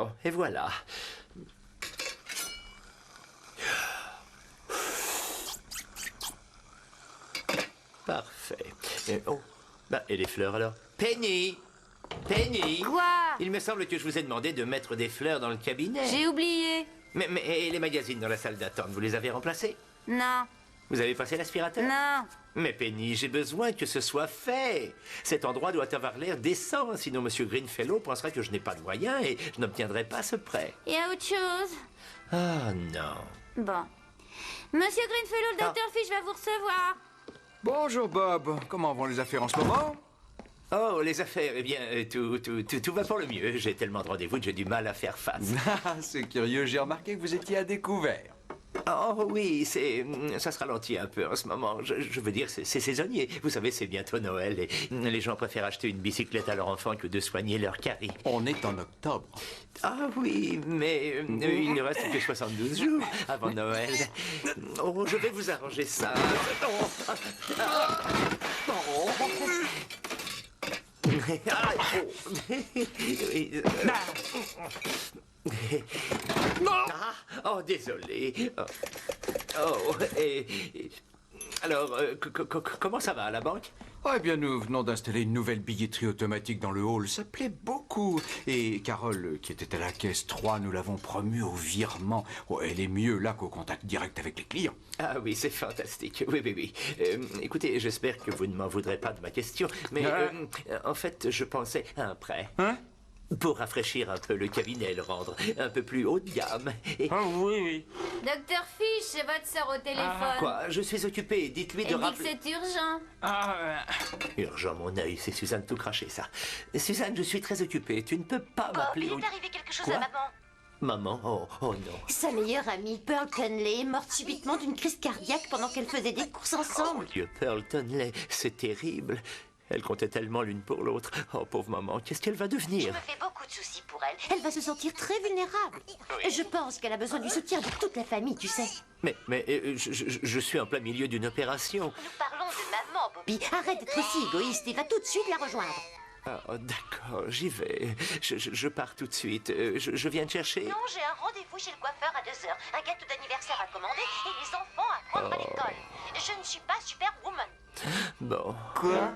Bon, et voilà. Parfait. Et les fleurs alors? Penny! Penny! Quoi? Il me semble que je vous ai demandé de mettre des fleurs dans le cabinet. J'ai oublié. Mais et les magazines dans la salle d'attente, vous les avez remplacés? Non. Vous avez passé l'aspirateur? Non. Mais Penny, j'ai besoin que ce soit fait. Cet endroit doit avoir l'air décent, sinon Monsieur Greenfellow pensera que je n'ai pas de moyens et je n'obtiendrai pas ce prêt. Il y a autre chose? Ah non. Bon. Monsieur Greenfellow, le docteur Fish va vous recevoir. Bonjour Bob, comment vont les affaires en ce moment? Oh, les affaires, eh bien, tout va pour le mieux. J'ai tellement de rendez-vous que j'ai du mal à faire face. Ah, c'est curieux, j'ai remarqué que vous étiez à découvert. Oh oui, ça se ralentit un peu en ce moment. Je veux dire, c'est saisonnier. Vous savez, c'est bientôt Noël et les gens préfèrent acheter une bicyclette à leur enfant que de soigner leur carie. On est en octobre. Ah oui, mais il ne reste que 72 jours avant Noël. Oh, je vais vous arranger ça. Oh, désolé. Alors, comment ça va à la banque? Eh bien, nous venons d'installer une nouvelle billetterie automatique dans le hall. Ça plaît beaucoup. Et Carole, qui était à la caisse 3, nous l'avons promue au virement. Oh, elle est mieux là qu'au contact direct avec les clients. Ah oui, c'est fantastique. Oui. Écoutez, j'espère que vous ne m'en voudrez pas de ma question, mais en fait, je pensais à un prêt. Hein? Pour rafraîchir un peu le cabinet, le rendre un peu plus haut de gamme. Ah oui. Docteur Fish, c'est votre sœur au téléphone. Quoi? Je suis occupé. Dites-lui de Elle dit que rappeler... c'est urgent. Urgent, mon œil. C'est Suzanne tout craché, ça. Suzanne, je suis très occupé. Tu ne peux pas m'appeler... Il est arrivé quelque chose Quoi? à maman. Maman? Oh non. Sa meilleure amie, Pearl Conley, est morte subitement d'une crise cardiaque pendant qu'elles faisaient des courses Oh ensemble. Dieu, Pearl Tonley, c'est terrible. Elles comptaient tellement l'une pour l'autre. Oh, pauvre maman, qu'est-ce qu'elle va Je devenir? me fais beaucoup de soucis pour elle. Elle va se sentir très vulnérable. Je pense qu'elle a besoin du soutien de toute la famille, tu sais. Mais je suis en plein milieu d'une opération. Nous parlons de maman, Bobby. Arrête d'être aussi égoïste et va tout de suite la rejoindre. Oh, d'accord, j'y vais. Je pars tout de suite. Je viens te chercher. Non, j'ai un rendez-vous chez le coiffeur à 2h. Un gâteau d'anniversaire à commander et les enfants à prendre à l'école. Je ne suis pas Superwoman. Bon. Quoi?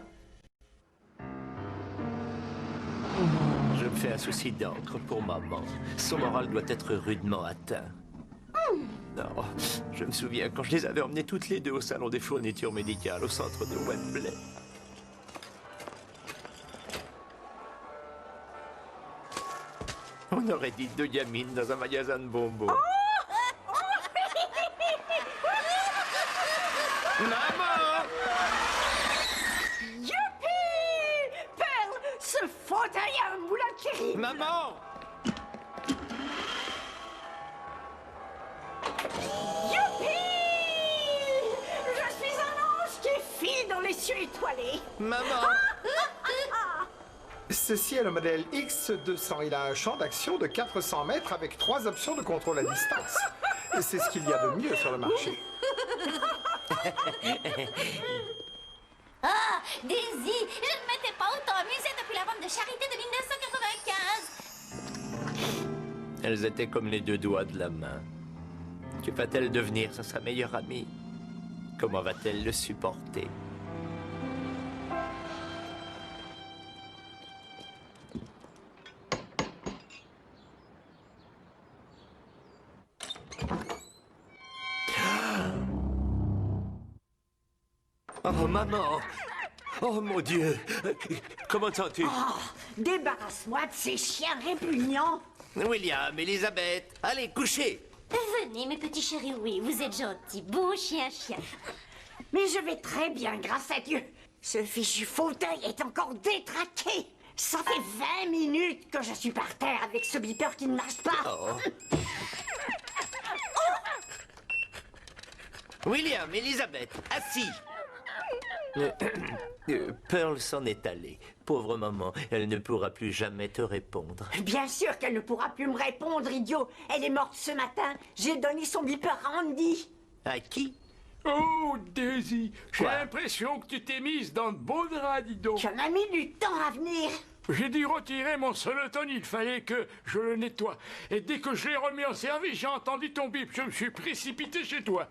Je me fais un souci d'encre pour maman. Son moral doit être rudement atteint. Non, je me souviens quand je les avais emmenées toutes les deux au salon des fournitures médicales au centre de Wembley. On aurait dit deux gamines dans un magasin de bonbons. Maman! Youpi! Pearl, ce fauteuil a un moulin terrible. Maman! Youpi! Je suis un ange qui file dans les cieux étoilés. Maman! Ceci est le modèle X200. Il a un champ d'action de 400 mètres avec 3 options de contrôle à distance. Et c'est ce qu'il y a de mieux sur le marché. Ah, Daisy, je ne m'étais pas autant amusée depuis la vente de charité de 1995. Elles étaient comme les deux doigts de la main. Que va-t-elle devenir sans sa meilleure amie? Comment va-t-elle le supporter? Oh, maman! Oh, mon Dieu! Comment te sens-tu? Débarrasse-moi de ces chiens répugnants. William, Elisabeth, allez, couchez! Venez, mes petits chéris, oui, vous êtes gentils, bon chien. Mais je vais très bien, grâce à Dieu. Ce fichu fauteuil est encore détraqué. Ça fait 20 minutes que je suis par terre avec ce beeper qui ne marche pas. Oh. William, Elisabeth, assis! Pearl s'en est allée. Pauvre maman, elle ne pourra plus jamais te répondre. Bien sûr qu'elle ne pourra plus me répondre, idiot. Elle est morte ce matin. J'ai donné son beeper à Andy. À qui? Oh, Daisy, j'ai Quoi? l'impression que tu t'es mise dans de beaux draps, dis donc. Ça m'a mis du temps à venir. J'ai dû retirer mon sonotone, il fallait que je le nettoie. Et dès que je l'ai remis en service, j'ai entendu ton bip. Je me suis précipité chez toi.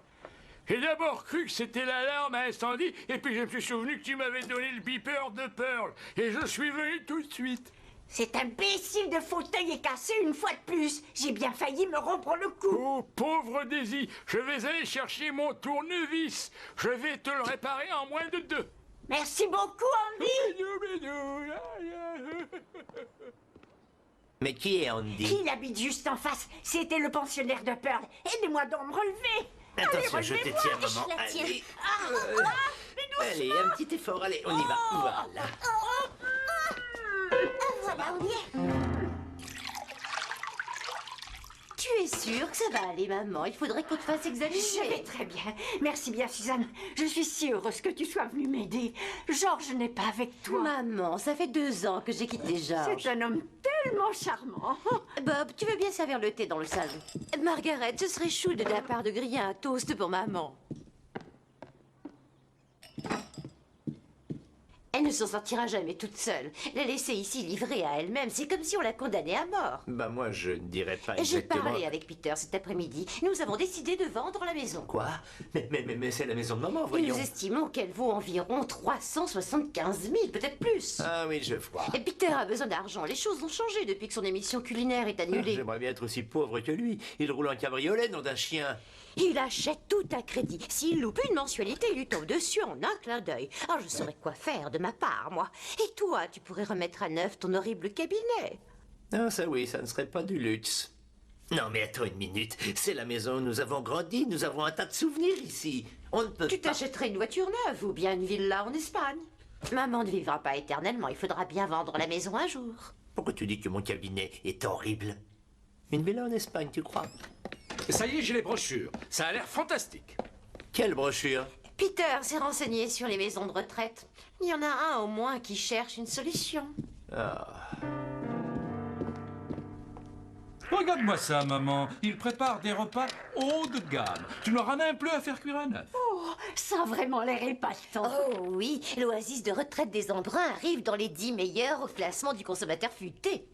J'ai d'abord cru que c'était l'alarme à incendie, et puis je me suis souvenu que tu m'avais donné le beeper de Pearl. Et je suis venu tout de suite. Cet imbécile de fauteuil est cassé une fois de plus. J'ai bien failli me rompre le cou. Oh, pauvre Daisy, je vais aller chercher mon tournevis. Je vais te le réparer en moins de 2. Merci beaucoup, Andy. Mais qui est Andy? Il habite juste en face. C'était le pensionnaire de Pearl. Aidez-moi donc à me relever. Attention, je te relevez-moi. tiens, maman. Je la tiens. Allez. Mais doucement. Allez, un petit effort, allez, on y va. Voilà. Voilà, on y est. Tu es sûre que ça va aller, maman? Il faudrait qu'on te fasse examiner. Je vais très bien. Merci bien, Suzanne. Je suis si heureuse que tu sois venue m'aider. Georges n'est pas avec toi. Maman, ça fait 2 ans que j'ai quitté Georges. C'est un homme tellement charmant. Bob, tu veux bien servir le thé dans le salon? Margaret, ce serait chou de ta part de griller un toast pour maman. Elle ne s'en sortira jamais toute seule. La laisser ici livrée à elle-même, c'est comme si on la condamnait à mort. Bah moi, je ne dirais pas J'ai exactement... parlé avec Peter cet après-midi. Nous avons décidé de vendre la maison. Quoi? Mais c'est la maison de maman, Et voyons. nous estimons qu'elle vaut environ 375 000, peut-être plus. Ah oui, je vois. Et Peter a besoin d'argent. Les choses ont changé depuis que son émission culinaire est annulée. J'aimerais bien être aussi pauvre que lui. Il roule en cabriolet, nom d'un chien. Il achète tout à crédit. S'il loupe une mensualité, il lui tombe dessus en un clin d'œil. Alors je saurais quoi faire de ma part, moi. Et toi, tu pourrais remettre à neuf ton horrible cabinet. Ah ça oui, ça ne serait pas du luxe. Non mais attends une minute. C'est la maison où nous avons grandi. Nous avons un tas de souvenirs ici. On ne peut Tu pas... t'achèterais une voiture neuve ou bien une villa en Espagne. Maman ne vivra pas éternellement. Il faudra bien vendre la maison un jour. Pourquoi tu dis que mon cabinet est horrible? Une villa en Espagne, tu crois? Ça y est, j'ai les brochures. Ça a l'air fantastique. Quelle brochure? Peter s'est renseigné sur les maisons de retraite. Il y en a un au moins qui cherche une solution. Regarde-moi ça, maman. Il prépare des repas haut de gamme. Tu n'auras même plus à faire cuire un œuf. Ça a vraiment l'air épatant. Oh oui, l'oasis de retraite des Embruns arrive dans les 10 meilleurs au classement du consommateur futé.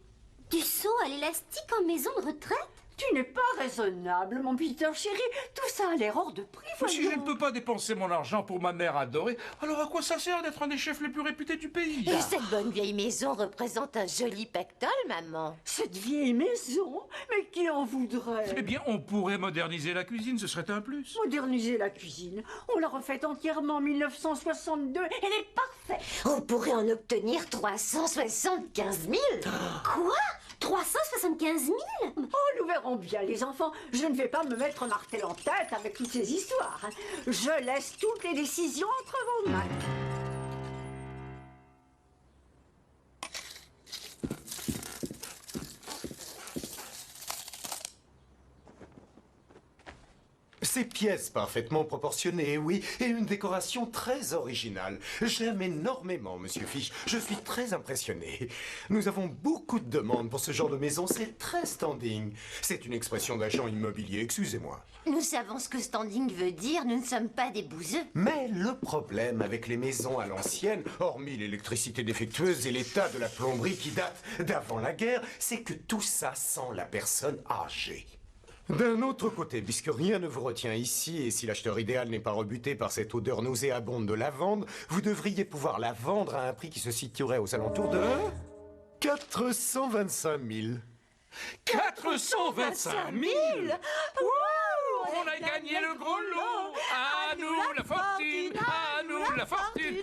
Du saut à l'élastique en maison de retraite? Tu n'es pas raisonnable, mon Peter chéri. Tout ça a l'air hors de prix, Mais si je ne voyons. peux pas dépenser mon argent pour ma mère adorée, alors à quoi ça sert d'être un des chefs les plus réputés du pays? Et cette bonne vieille maison représente un joli pactole, maman. Cette vieille maison? Mais qui en voudrait? Eh bien, on pourrait moderniser la cuisine, ce serait un plus. Moderniser la cuisine. On l'a refaite entièrement en 1962. Elle est parfaite. On pourrait en obtenir 375 000. Quoi? 375 000? Oh, nous verrons bien, les enfants. Je ne vais pas me mettre martel en tête avec toutes ces histoires. Je laisse toutes les décisions entre vos mains. Ces pièces parfaitement proportionnées, oui, et une décoration très originale. J'aime énormément, Monsieur Fish. Je suis très impressionné. Nous avons beaucoup de demandes pour ce genre de maison. C'est très standing. C'est une expression d'agent immobilier, excusez-moi. Nous savons ce que standing veut dire, nous ne sommes pas des bouseux. Mais le problème avec les maisons à l'ancienne, hormis l'électricité défectueuse et l'état de la plomberie qui date d'avant la guerre, c'est que tout ça sent la personne âgée. D'un autre côté, puisque rien ne vous retient ici, et si l'acheteur idéal n'est pas rebuté par cette odeur nauséabonde de lavande, vous devriez pouvoir la vendre à un prix qui se situerait aux alentours de 425 000. 425 000! On a gagné le gros lot! À nous la fortune! À nous la fortune!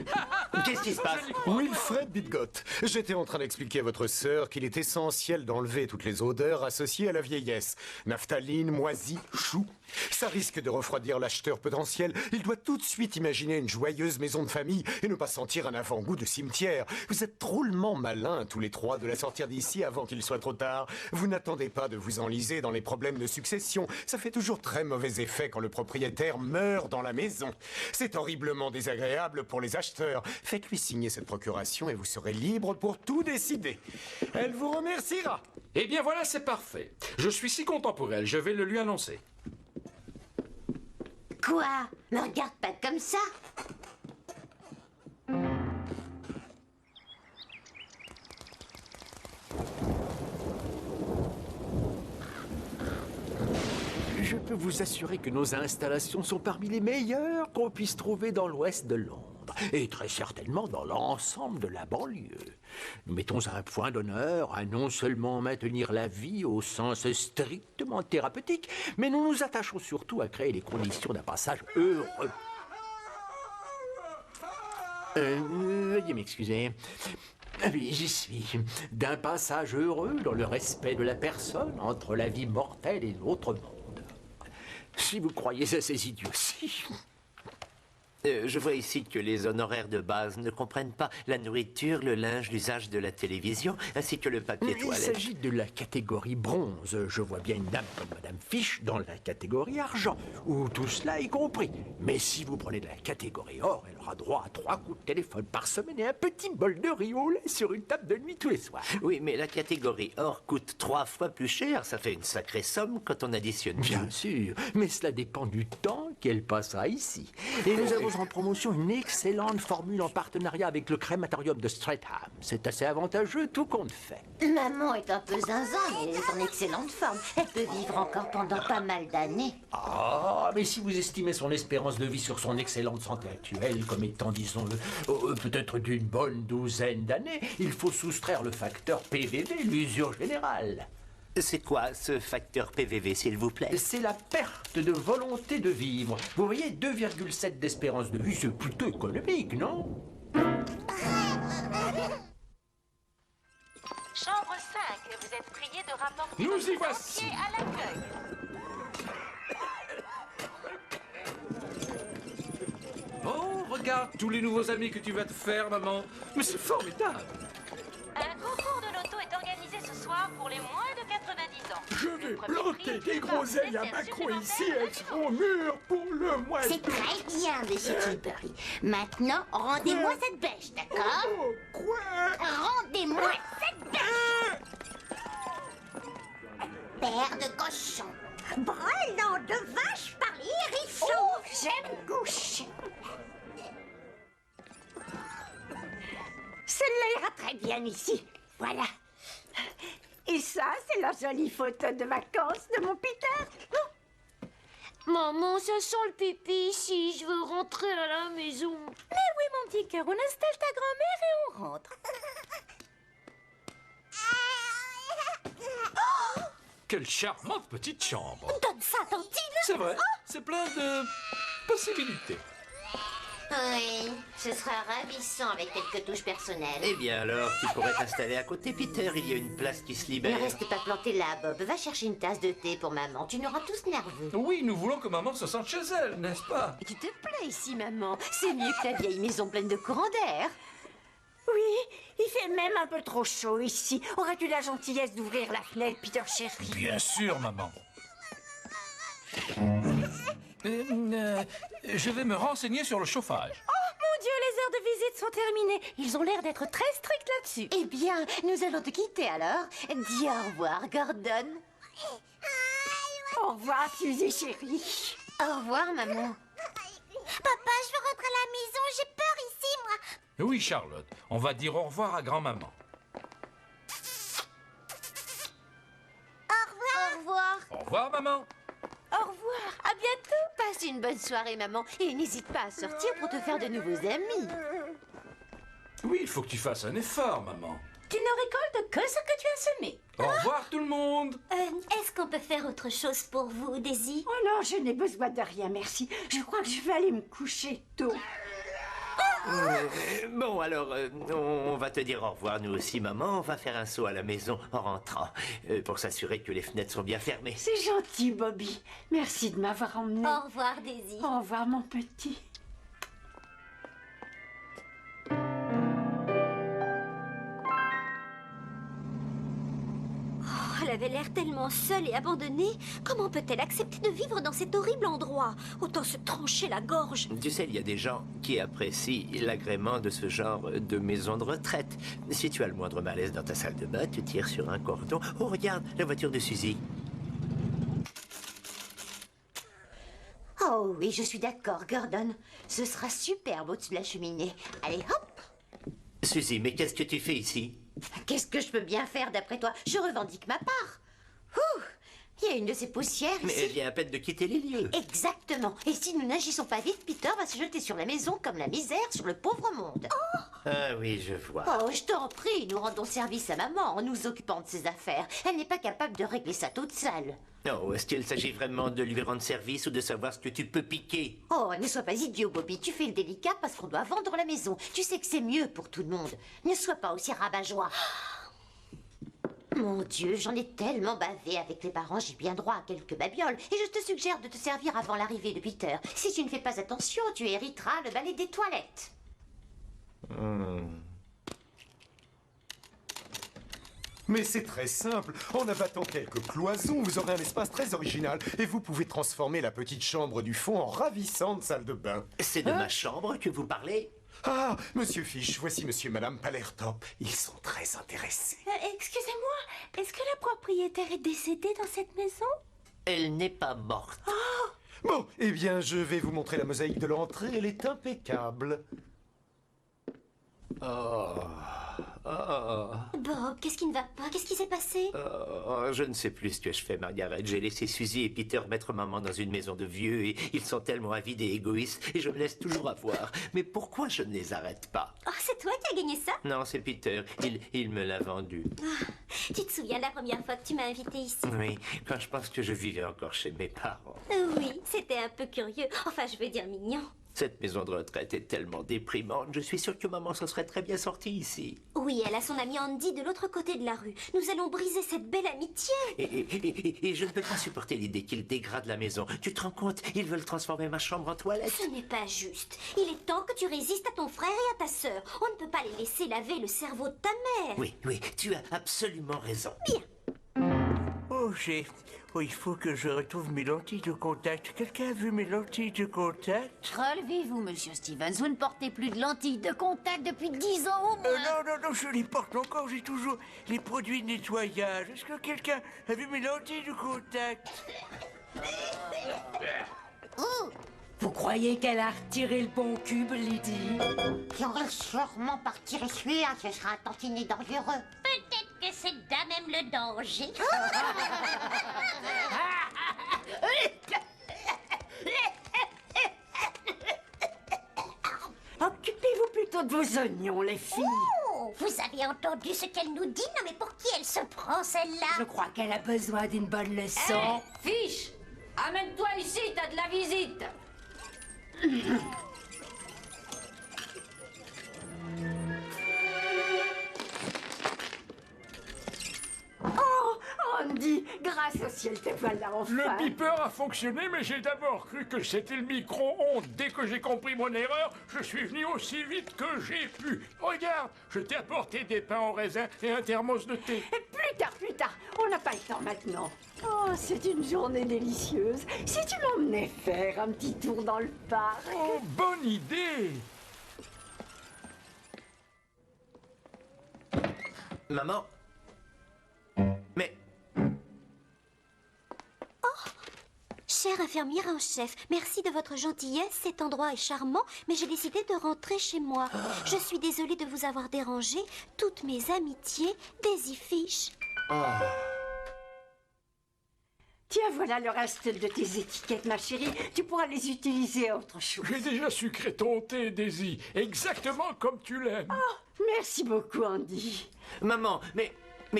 Qu'est-ce qui se passe? Wilfred Bitgott, j'étais en train d'expliquer à votre sœur qu'il est essentiel d'enlever toutes les odeurs associées à la vieillesse. Naphtaline, moisie, chou. Ça risque de refroidir l'acheteur potentiel. Il doit tout de suite imaginer une joyeuse maison de famille et ne pas sentir un avant-goût de cimetière. Vous êtes drôlement malins, tous les trois, de la sortir d'ici avant qu'il soit trop tard. Vous n'attendez pas de vous enliser dans les problèmes de succession. Ça fait toujours très mauvais effet quand le propriétaire meurt dans la maison. C'est horriblement désagréable pour les acheteurs. Faites-lui signer cette procuration et vous serez libre pour tout décider. Elle vous remerciera. Eh bien voilà, c'est parfait. Je suis si content pour elle, je vais le lui annoncer. Quoi? Me regarde pas comme ça. Je peux vous assurer que nos installations sont parmi les meilleures qu'on puisse trouver dans l'ouest de Londres, et très certainement dans l'ensemble de la banlieue. Nous mettons un point d'honneur à non seulement maintenir la vie au sens strictement thérapeutique, mais nous nous attachons surtout à créer les conditions d'un passage heureux. Veuillez m'excuser. Oui, j'y suis. D'un passage heureux dans le respect de la personne entre la vie mortelle et l'autre monde. Si vous croyez à ces idioties... je vois ici que les honoraires de base ne comprennent pas la nourriture, le linge, l'usage de la télévision, ainsi que le papier toilette. Il s'agit de la catégorie bronze. Je vois bien une dame comme Madame Fish dans la catégorie argent, où tout cela est compris. Mais si vous prenez de la catégorie or, elle aura droit à 3 coups de téléphone par semaine et un petit bol de riz au lait sur une table de nuit tous les soirs. Oui, mais la catégorie or coûte 3 fois plus cher. Ça fait une sacrée somme quand on additionne. Bien sûr, mais cela dépend du temps qu'elle passera ici. Et nous avons en promotion une excellente formule en partenariat avec le crématorium de Streatham. C'est assez avantageux, tout compte fait. Maman est un peu zinzin, mais elle est en excellente forme. Elle peut vivre encore pendant pas mal d'années. Ah, mais si vous estimez son espérance de vie sur son excellente santé actuelle comme étant, disons-le, peut-être d'une bonne douzaine d'années, il faut soustraire le facteur PVV, l'usure générale. C'est quoi ce facteur PVV, s'il vous plaît? C'est la perte de volonté de vivre. Vous voyez, 2,7 d'espérance de vie, c'est plutôt économique, non? Chambre 5, vous êtes prié de rapporter Nous votre y voici. dentier à l'accueil. Oh, regarde tous les nouveaux amis que tu vas te faire, maman. Mais c'est formidable. Un concours de loto est organisé ce soir pour les moins de 90 ans. Je vais Le premier planter prix des va groseilles à dessert Macron ici supplémentaire et seront mûres pour le mois C'est d'août. très bien, monsieur Tilbury. Maintenant, rendez-moi cette bêche, d'accord? Oh, quoi? Rendez-moi cette bêche! Père de cochon. Brûlant de vache par les hérissons. Oh, j'aime gauche. Celle-là ira très bien ici. Voilà. Et ça, c'est la jolie photo de vacances de mon Peter. Maman, ça sent le pipi ici. Je veux rentrer à la maison. Mais oui, mon petit cœur, on installe ta grand-mère et on rentre. Quelle charmante petite chambre. Donne ça, Tantine. C'est vrai, c'est plein de possibilités. Oui, ce sera ravissant avec quelques touches personnelles. Eh bien alors, tu pourrais t'installer à côté, Peter. Il y a une place qui se Ne libère. reste pas planté là, Bob. Va chercher une tasse de thé pour maman. Tu nous rends tous nerveux. Oui, nous voulons que maman se sente chez elle, n'est-ce pas? Tu te plais ici, maman. C'est mieux que ta vieille maison pleine de courant d'air. Oui, il fait même un peu trop chaud ici. Aurais-tu la gentillesse d'ouvrir la fenêtre, Peter chéri? Bien sûr, maman. Je vais me renseigner sur le chauffage. Oh, mon Dieu, les heures de visite sont terminées. Ils ont l'air d'être très stricts là-dessus. Eh bien, nous allons te quitter alors. Dis au revoir, Gordon. Au revoir, Suzy chérie. Au revoir, maman. Papa, je veux rentrer à la maison. J'ai peur ici, moi. Oui, Charlotte, on va dire au revoir à grand-maman. Au revoir. Au revoir, maman. Au revoir, à bientôt. Passe une bonne soirée, maman. Et n'hésite pas à sortir pour te faire de nouveaux amis. Oui, il faut que tu fasses un effort, maman. Tu ne récoltes que ce que tu as semé. Au revoir, tout le monde. Est-ce qu'on peut faire autre chose pour vous, Daisy? Oh non, je n'ai besoin de rien, merci. Je crois que je vais aller me coucher tôt. Bon, alors, on va te dire au revoir, nous aussi, maman. On va faire un saut à la maison en rentrant, pour s'assurer que les fenêtres sont bien fermées. C'est gentil, Bobby. Merci de m'avoir emmené. Au revoir, Daisy. Au revoir, mon petit. Elle avait l'air tellement seule et abandonnée. Comment peut-elle accepter de vivre dans cet horrible endroit? Autant se trancher la gorge. Tu sais, il y a des gens qui apprécient l'agrément de ce genre de maison de retraite. Si tu as le moindre malaise dans ta salle de bain, tu tires sur un cordon. Oh, regarde, la voiture de Suzy. Oh oui, je suis d'accord, Gordon. Ce sera superbe au-dessus de la cheminée. Allez, hop! Suzy, mais qu'est-ce que tu fais ici? Qu'est-ce que je peux bien faire d'après toi? Je revendique ma part. Ouh! Il y a une de ces poussières Mais ici. elle vient à peine de quitter les lieux. Exactement. Et si nous n'agissons pas vite, Peter va se jeter sur la maison comme la misère sur le pauvre monde. Ah oui, je vois. Oh, je t'en prie, nous rendons service à maman en nous occupant de ses affaires. Elle n'est pas capable de régler ça toute seule. Oh, est-ce qu'il s'agit vraiment de lui rendre service ou de savoir ce que tu peux piquer? Oh, ne sois pas idiot, Bobby. Tu fais le délicat parce qu'on doit vendre la maison. Tu sais que c'est mieux pour tout le monde. Ne sois pas aussi rabat-joie. Mon Dieu, j'en ai tellement bavé avec les parents, j'ai bien droit à quelques babioles. Et je te suggère de te servir avant l'arrivée de Peter. Si tu ne fais pas attention, tu hériteras le balai des toilettes. Mais c'est très simple. En abattant quelques cloisons, vous aurez un espace très original. Et vous pouvez transformer la petite chambre du fond en ravissante salle de bain. C'est de ma chambre que vous parlez? Ah, Monsieur Fish, voici Monsieur et Madame Palertop. Ils sont très intéressés. Excusez-moi, est-ce que la propriétaire est décédée dans cette maison? Elle n'est pas morte. Bon, eh bien, je vais vous montrer la mosaïque de l'entrée. Elle est impeccable. Bob, qu'est-ce qui ne va pas? Qu'est-ce qui s'est passé? Je ne sais plus ce que je fais, Margaret. J'ai laissé Suzy et Peter mettre maman dans une maison de vieux et ils sont tellement avides et égoïstes et je me laisse toujours avoir. Mais pourquoi je ne les arrête pas? Oh, c'est toi qui as gagné ça? Non, c'est Peter. Il me l'a vendu. Tu te souviens de la première fois que tu m'as invité ici? Oui, quand je pense que je vivais encore chez mes parents. Oui, c'était un peu curieux. Enfin, je veux dire mignon. Cette maison de retraite est tellement déprimante. Je suis sûr que maman s'en serait très bien sortie ici. Oui, elle a son ami Andy de l'autre côté de la rue. Nous allons briser cette belle amitié. Et je ne peux pas supporter l'idée qu'ils dégradent la maison. Tu te rends compte? Ils veulent transformer ma chambre en toilette. Ce n'est pas juste. Il est temps que tu résistes à ton frère et à ta sœur. On ne peut pas les laisser laver le cerveau de ta mère. Oui, tu as absolument raison. Bien. Oh, il faut que je retrouve mes lentilles de contact. Quelqu'un a vu mes lentilles de contact? Relevez-vous, monsieur Stevens. Vous ne portez plus de lentilles de contact depuis 10 ans au moins. Non, je les porte encore. J'ai toujours les produits de nettoyage. Est-ce que quelqu'un a vu mes lentilles de contact? Vous croyez qu'elle a retiré le bon cube, Lydie? Puis on va sûrement pas retirer celui-là, ce sera un tantinet dangereux. Peut-être que c'est là même le danger. Occupez-vous plutôt de vos oignons, les filles. Oh, vous avez entendu ce qu'elle nous dit? Non, mais pour qui elle se prend, celle-là? Je crois qu'elle a besoin d'une bonne leçon. Fiche, amène-toi ici, t'as de la visite. Oh, Andy, grâce au ciel, te voilà enfin. Le beeper a fonctionné, mais j'ai d'abord cru que c'était le micro-ondes. Dès que j'ai compris mon erreur, je suis venu aussi vite que j'ai pu. Regarde, je t'ai apporté des pains en raisin et un thermos de thé. Plus tard, on n'a pas le temps maintenant. Oh, c'est une journée délicieuse. Si tu m'emmenais faire un petit tour dans le parc. Oh, bonne idée! Maman? Mais... Chère infirmière en chef, merci de votre gentillesse. Cet endroit est charmant, mais j'ai décidé de rentrer chez moi. Je suis désolée de vous avoir dérangé. Toutes mes amitiés, Daisy Fish. Tiens, voilà le reste de tes étiquettes, ma chérie. Tu pourras les utiliser à autre chose. J'ai déjà sucré ton thé, Daisy, exactement comme tu l'aimes. Oh, merci beaucoup, Andy. Maman, mais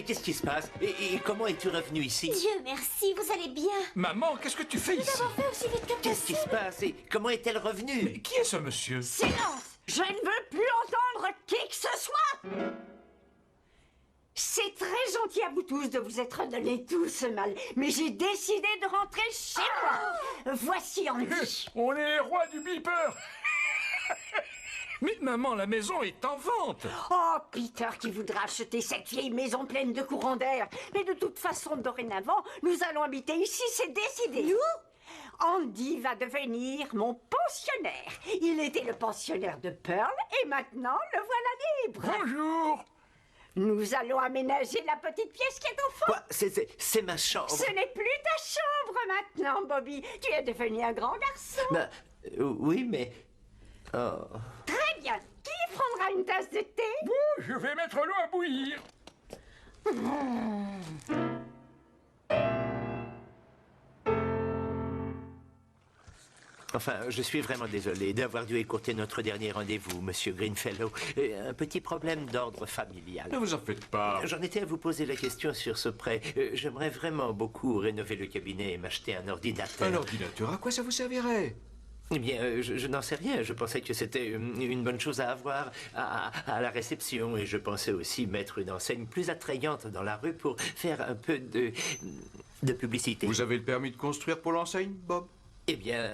qu'est-ce qui se passe? Et comment es-tu revenu ici? Dieu merci, vous allez bien. Maman, qu'est-ce que tu fais ici? Nous avons fait aussi vite que Qu'est-ce qui se passe? Et comment est-elle revenue? Mais qui est ce monsieur? Silence! Je ne veux plus entendre qui que ce soit! C'est très gentil à vous tous de vous être donné tout ce mal, mais j'ai décidé de rentrer chez moi. Voici Andy. On est les rois du beeper. Mais maman, la maison est en vente. Oh, Peter qui voudra acheter cette vieille maison pleine de courants d'air. Mais de toute façon, dorénavant, nous allons habiter ici, c'est décidé. Nous? Andy va devenir mon pensionnaire. Il était le pensionnaire de Pearl et maintenant le voilà libre. Bonjour. Nous allons aménager la petite pièce qui est au fond. Quoi? C'est ma chambre. Ce n'est plus ta chambre maintenant, Bobby. Tu es devenu un grand garçon. Bah, oui, mais... Oh. Très bien. Qui prendra une tasse de thé? Bon, je vais mettre l'eau à bouillir. Enfin, je suis vraiment désolé d'avoir dû écourter notre dernier rendez-vous, monsieur Greenfellow. Un petit problème d'ordre familial. Ne vous en faites pas. J'en étais à vous poser la question sur ce prêt. J'aimerais vraiment beaucoup rénover le cabinet et m'acheter un ordinateur. Un ordinateur, à quoi ça vous servirait? Eh bien, je n'en sais rien. Je pensais que c'était une bonne chose à avoir à la réception. Et je pensais aussi mettre une enseigne plus attrayante dans la rue pour faire un peu de publicité. Vous avez le permis de construire pour l'enseigne, Bob? Eh bien,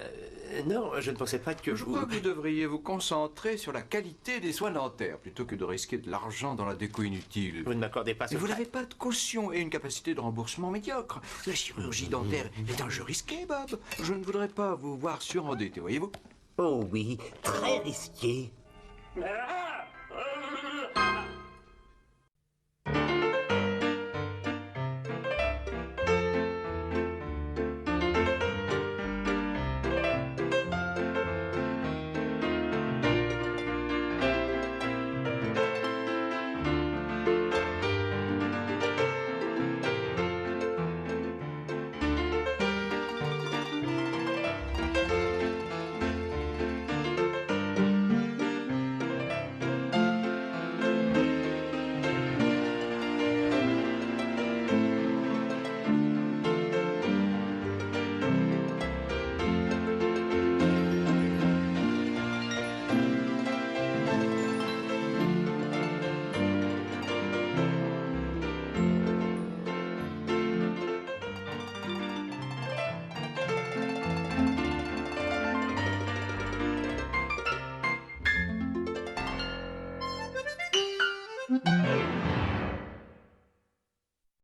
non, je ne pensais pas que Je crois que vous devriez vous concentrer sur la qualité des soins dentaires plutôt que de risquer de l'argent dans la déco inutile. Vous ne m'accordez pas ce Mais vous prêt. n'avez pas de caution et une capacité de remboursement médiocre. La chirurgie dentaire est un jeu risqué, Bob. Je ne voudrais pas vous voir surendetté, voyez-vous? Oh oui, très risqué.